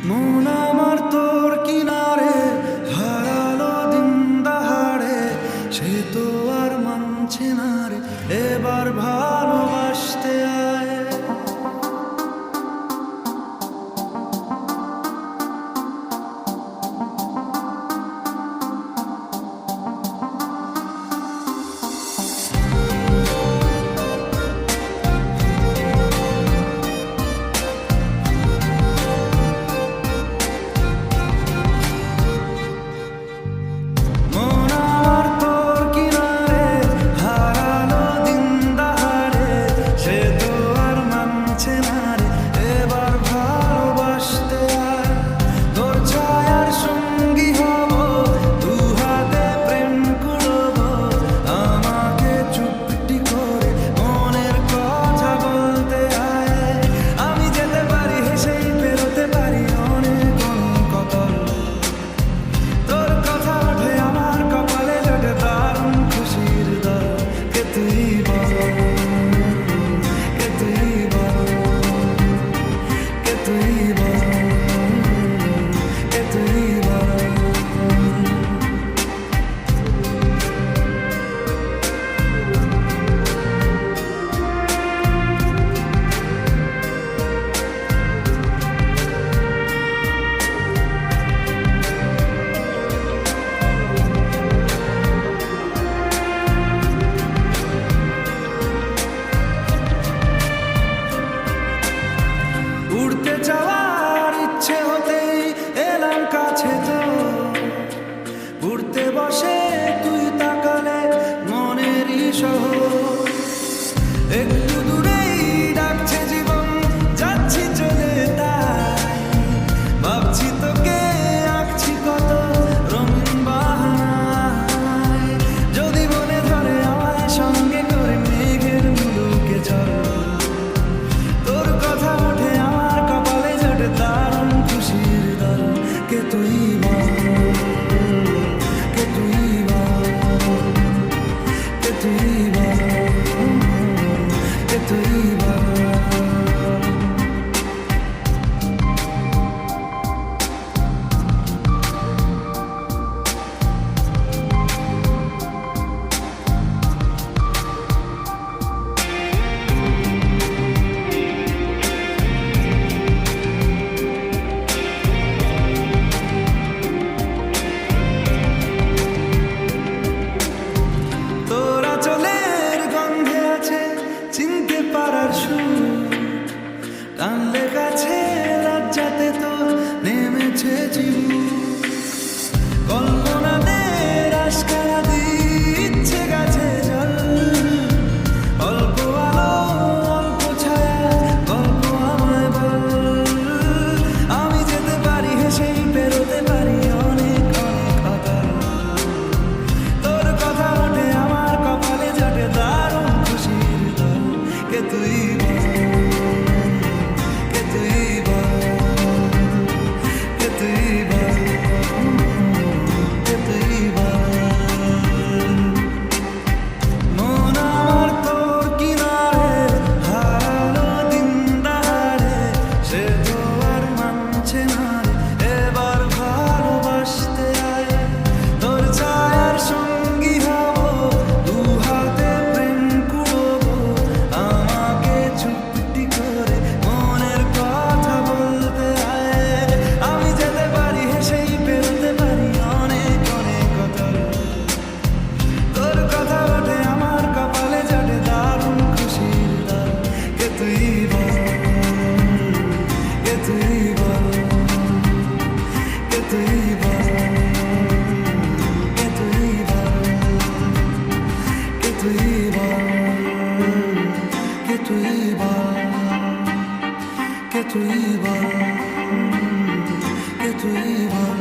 মন আমার তোর কিনারে হারালো দিন দাহাড়ে, সে তো আর মানছে না রে, এবার ভালোবাসতে আয়। উড়তে যাওয়ার ইচ্ছে হতেই এলাম কাছে, তো উড়তে বসে তুই তাকালে মনেরই শহর। একটু দূরেই ডাকছে জীবন, যাচ্ছি চলে তাই ভাবছি তোকে আঁকছি কত রঙিন বাহানায়। যদি মনে ধরে আমায় সঙ্গে করে মেঘের মুলুকে চল, তোর কথা ওঠে আমার কপালে জোটে দারুণ খুশির দল। কে তুই বল, কে তুই বল, কে তুই বল, কে তুই বল। টানলে কাছে লজ্জাতে তো নেমেছে জীবু, কল্পনাদের আশকারা দিচ্ছে গাছে জল। অল্প আলো অল্প ছায়া গল্প আমায় বল, আমি যেতে পারি হেসেই পেরোতে পারি অনেক অনেক অতল। তোর কথা ওঠে আমার কপালে জোটে দারুণ খুশির দল। কে তুই que tu ibas, que tu ibas.